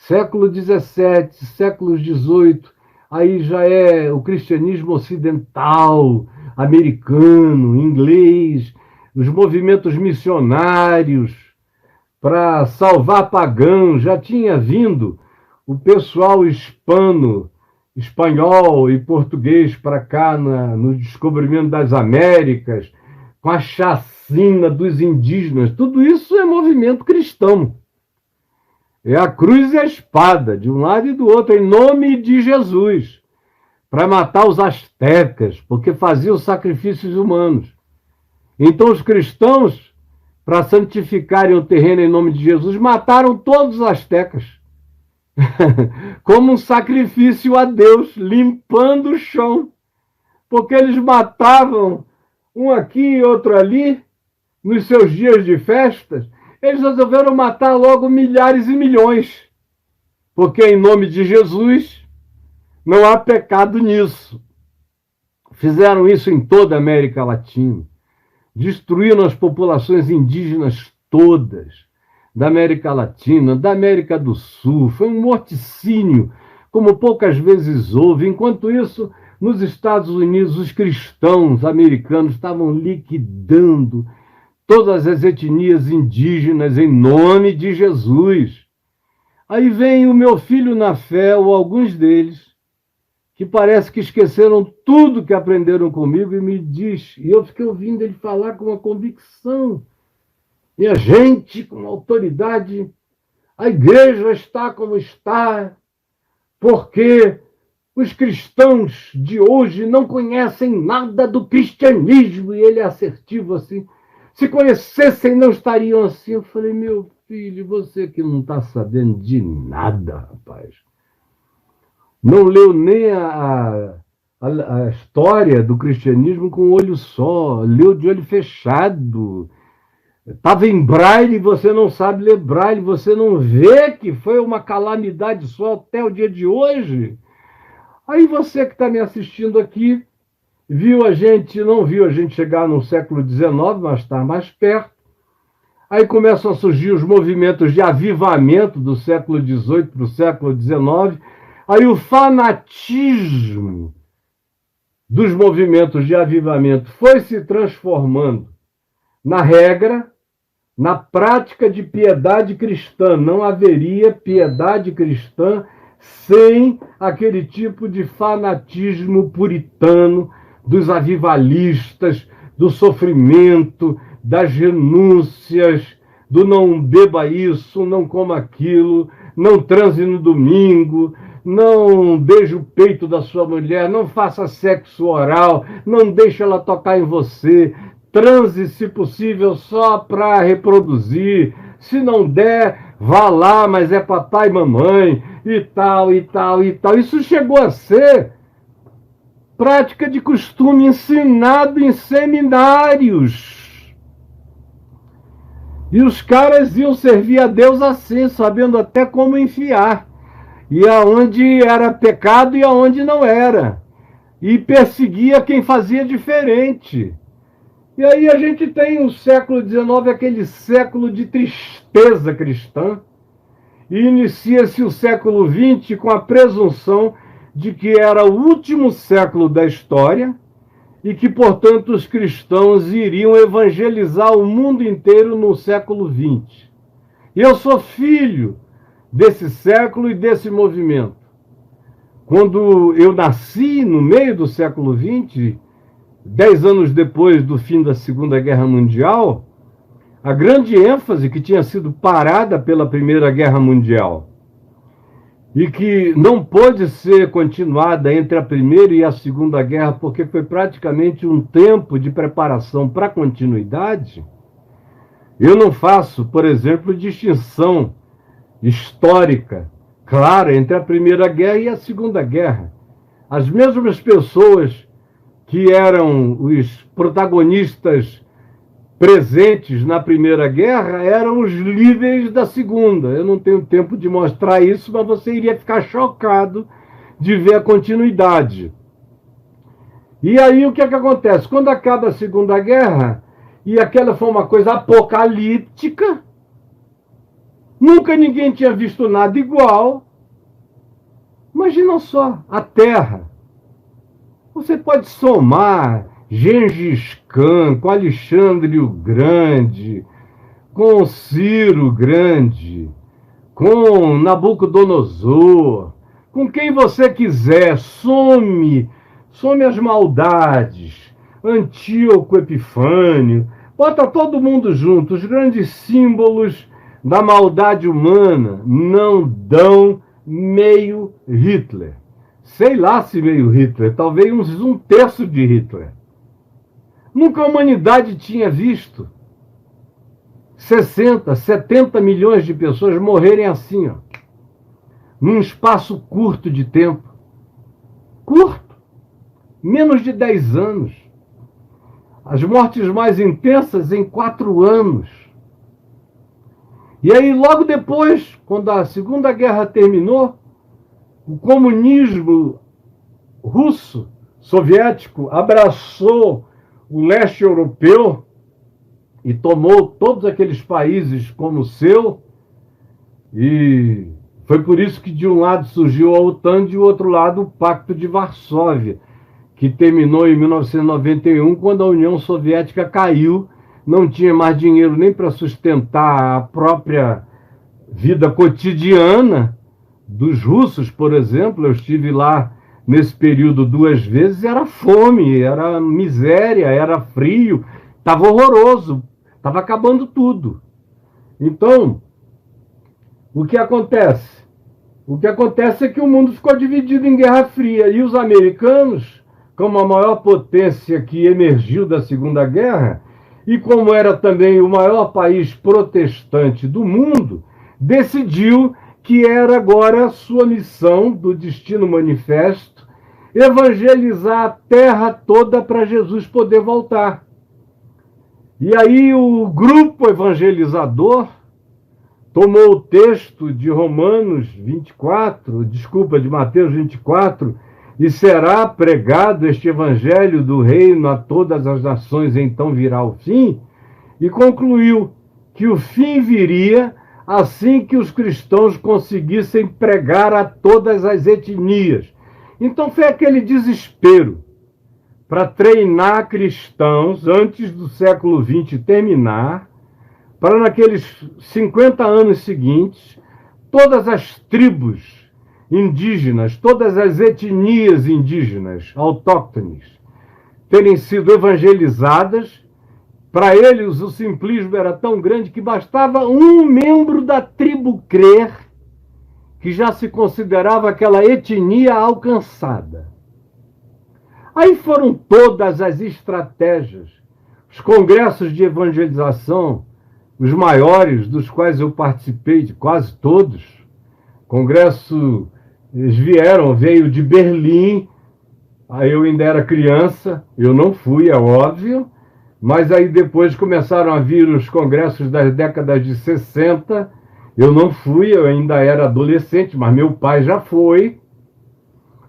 século XVII, século XVIII, aí já é o cristianismo ocidental, americano, inglês, os movimentos missionários para salvar pagãos, já tinha vindo o pessoal espanhol e português para cá no descobrimento das Américas, com a chacina dos indígenas. Tudo isso é movimento cristão. É a cruz e a espada, de um lado e do outro, em nome de Jesus, para matar os astecas, porque faziam sacrifícios humanos. Então os cristãos, para santificarem o terreno em nome de Jesus, mataram todos os astecas, como um sacrifício a Deus, limpando o chão, porque eles matavam um aqui e outro ali, nos seus dias de festas. Eles resolveram matar logo milhares e milhões, porque em nome de Jesus não há pecado nisso. Fizeram isso em toda a América Latina, destruíram as populações indígenas todas, da América Latina, da América do Sul. Foi um morticínio, como poucas vezes houve. Enquanto isso, nos Estados Unidos, os cristãos americanos estavam liquidando todas as etnias indígenas em nome de Jesus. Aí vem o meu filho na fé, ou alguns deles, que parece que esqueceram tudo que aprenderam comigo e me diz, e eu fiquei ouvindo ele falar com uma convicção. Minha gente, com autoridade, a igreja está como está, porque os cristãos de hoje não conhecem nada do cristianismo. E ele é assertivo assim. Se conhecessem, não estariam assim. Eu falei, meu filho, você que não está sabendo de nada, rapaz. Não leu nem a história do cristianismo com um olho só, leu de olho fechado. Estava em braille e você não sabe ler braille, você não vê que foi uma calamidade só até o dia de hoje. Aí você que está me assistindo aqui, não viu a gente chegar no século XIX, mas está mais perto. Aí começam a surgir os movimentos de avivamento do século XVIII para o século XIX. Aí o fanatismo dos movimentos de avivamento foi se transformando na regra, na prática de piedade cristã. Não haveria piedade cristã sem aquele tipo de fanatismo puritano dos avivalistas, do sofrimento, das renúncias, do não beba isso, não coma aquilo, não transe no domingo, não beije o peito da sua mulher, não faça sexo oral, não deixe ela tocar em você, transe, se possível, só para reproduzir. Se não der, vá lá, mas é papai e mamãe, e tal, e tal, e tal. Isso chegou a ser prática de costume ensinado em seminários. E os caras iam servir a Deus assim, sabendo até como enfiar. E aonde era pecado e aonde não era. E perseguia quem fazia diferente. E aí a gente tem o século XIX, aquele século de tristeza cristã, e inicia-se o século XX com a presunção de que era o último século da história e que, portanto, os cristãos iriam evangelizar o mundo inteiro no século XX. E eu sou filho desse século e desse movimento. Quando eu nasci no meio do século XX, 10 anos depois do fim da Segunda Guerra Mundial, a grande ênfase que tinha sido parada pela Primeira Guerra Mundial e que não pôde ser continuada entre a Primeira e a Segunda Guerra, porque foi praticamente um tempo de preparação para a continuidade. Eu não faço, por exemplo, distinção histórica clara entre a Primeira Guerra e a Segunda Guerra. As mesmas pessoas que eram os protagonistas presentes na Primeira Guerra eram os líderes da Segunda. Eu não tenho tempo de mostrar isso, mas você iria ficar chocado de ver a continuidade. E aí o que é que acontece? Quando acaba a Segunda Guerra, e aquela foi uma coisa apocalíptica, Nunca ninguém tinha visto nada igual. Imagina só, a Terra. Você pode somar Gengis Khan com Alexandre o Grande, com Ciro o Grande, com Nabucodonosor, com quem você quiser. Some as maldades. Antíoco Epifânio. Bota todo mundo junto. Os grandes símbolos da maldade humana não dão meio Hitler. Sei lá se meio Hitler, talvez um terço de Hitler. Nunca a humanidade tinha visto 60, 70 milhões de pessoas morrerem assim, ó, num espaço curto de tempo. Curto. Menos de 10 anos. As mortes mais intensas em 4 anos. E aí, logo depois, quando a Segunda Guerra terminou, o comunismo russo, soviético, abraçou o leste europeu e tomou todos aqueles países como seu. E foi por isso que de um lado surgiu a OTAN, de outro lado o Pacto de Varsóvia, que terminou em 1991, quando a União Soviética caiu, não tinha mais dinheiro nem para sustentar a própria vida cotidiana dos russos, por exemplo. Eu estive lá nesse período 2 vezes, era fome, era miséria, era frio, estava horroroso, estava acabando tudo. Então, o que acontece? O que acontece é que o mundo ficou dividido em Guerra Fria, e os americanos, como a maior potência que emergiu da Segunda Guerra, e como era também o maior país protestante do mundo, decidiu que era agora a sua missão do Destino Manifesto evangelizar a terra toda para Jesus poder voltar. E aí o grupo evangelizador tomou o texto de Mateus 24, e será pregado este evangelho do reino a todas as nações, então virá o fim, e concluiu que o fim viria assim que os cristãos conseguissem pregar a todas as etnias. Então foi aquele desespero para treinar cristãos antes do século XX terminar, para naqueles 50 anos seguintes, todas as tribos indígenas, todas as etnias indígenas, autóctones, terem sido evangelizadas. Para eles, o simplismo era tão grande que bastava um membro da tribo crer, que já se considerava aquela etnia alcançada. Aí foram todas as estratégias, os congressos de evangelização, os maiores, dos quais eu participei de quase todos. Congresso, eles veio de Berlim, aí eu ainda era criança, eu não fui, é óbvio, mas aí depois começaram a vir os congressos das décadas de 60, eu não fui, eu ainda era adolescente, mas meu pai já foi.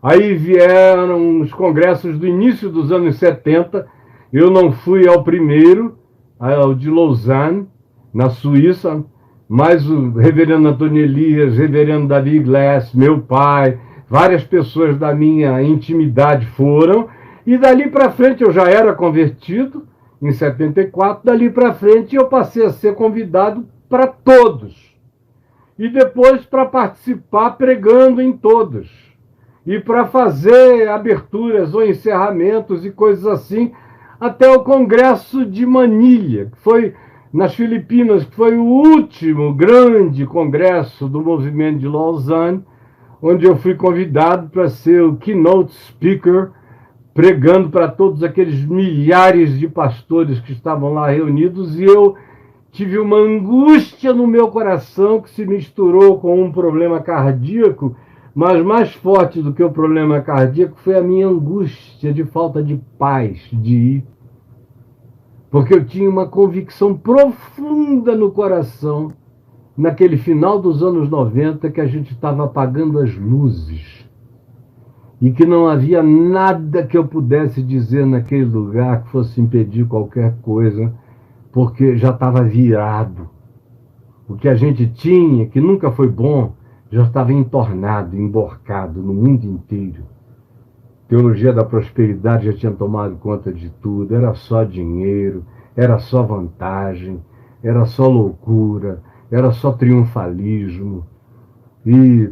Aí vieram os congressos do início dos anos 70, eu não fui ao primeiro, ao de Lausanne, na Suíça, mas o reverendo Antônio Elias, reverendo Davi Glass, meu pai, várias pessoas da minha intimidade foram, e dali para frente eu já era convertido, em 74, dali para frente eu passei a ser convidado para todos, e depois para participar pregando em todos, e para fazer aberturas ou encerramentos e coisas assim, até o Congresso de Manilha, que foi nas Filipinas, que foi o último grande congresso do movimento de Lausanne, onde eu fui convidado para ser o keynote speaker, pregando para todos aqueles milhares de pastores que estavam lá reunidos, e eu tive uma angústia no meu coração que se misturou com um problema cardíaco, mas mais forte do que o problema cardíaco foi a minha angústia de falta de paz de ir. Porque eu tinha uma convicção profunda no coração, naquele final dos anos 90, que a gente estava apagando as luzes e que não havia nada que eu pudesse dizer naquele lugar que fosse impedir qualquer coisa, porque já estava virado. O que a gente tinha, que nunca foi bom, já estava entornado, emborcado no mundo inteiro. Teologia da prosperidade já tinha tomado conta de tudo, era só dinheiro, era só vantagem, era só loucura, era só triunfalismo. E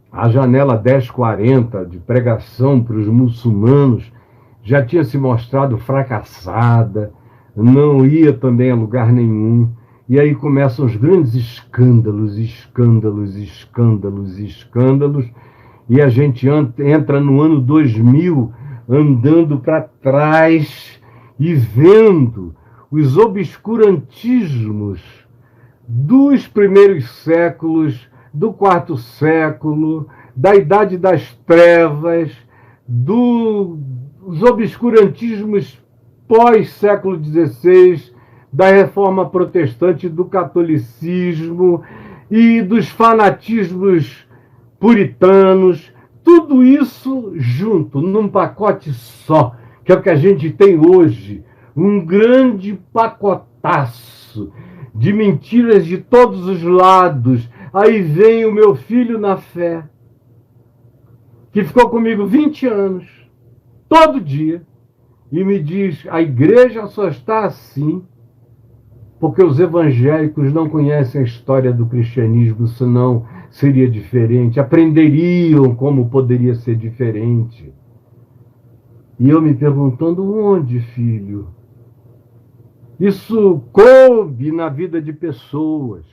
a janela 1040 de pregação para os muçulmanos já tinha se mostrado fracassada, não ia também a lugar nenhum. E aí começam os grandes escândalos, e a gente entra no ano 2000 andando para trás e vendo os obscurantismos dos primeiros séculos, do quarto século, da Idade das Trevas, dos obscurantismos pós-século XVI, da Reforma Protestante, do catolicismo e dos fanatismos puritanos, tudo isso junto, num pacote só, que é o que a gente tem hoje, um grande pacotaço de mentiras de todos os lados. Aí vem o meu filho na fé, que ficou comigo 20 anos, todo dia, e me diz: a igreja só está assim porque os evangélicos não conhecem a história do cristianismo, senão seria diferente, aprenderiam como poderia ser diferente. E eu me perguntando: onde, filho? Isso coube na vida de pessoas.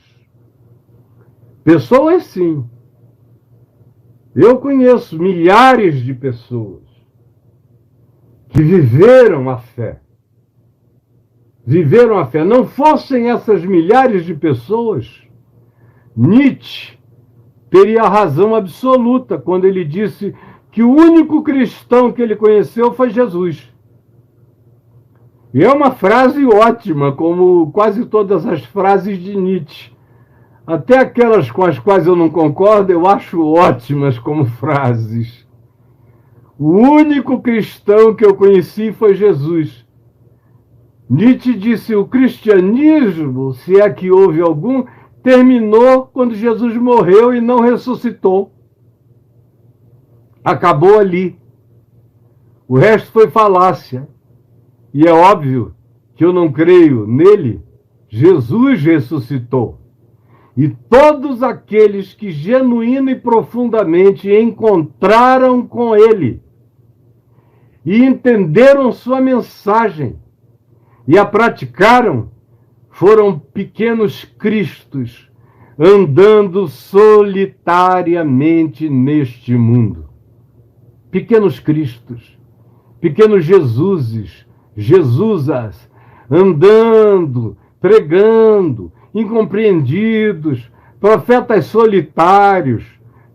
Pessoas, sim. Eu conheço milhares de pessoas que viveram a fé. Viveram a fé. Não fossem essas milhares de pessoas, Nietzsche teria a razão absoluta quando ele disse que o único cristão que ele conheceu foi Jesus. E é uma frase ótima, como quase todas as frases de Nietzsche. Até aquelas com as quais eu não concordo, eu acho ótimas como frases. O único cristão que eu conheci foi Jesus. Nietzsche disse: o cristianismo, se é que houve algum, terminou quando Jesus morreu e não ressuscitou. Acabou ali. O resto foi falácia. E é óbvio que eu não creio nele. Jesus ressuscitou. E todos aqueles que genuína e profundamente encontraram com ele e entenderam sua mensagem e a praticaram, foram pequenos cristos andando solitariamente neste mundo. Pequenos cristos, pequenos Jesusas, andando, pregando, incompreendidos, profetas solitários,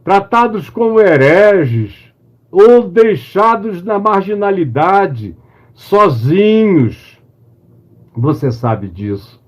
tratados como hereges ou deixados na marginalidade, sozinhos. Você sabe disso.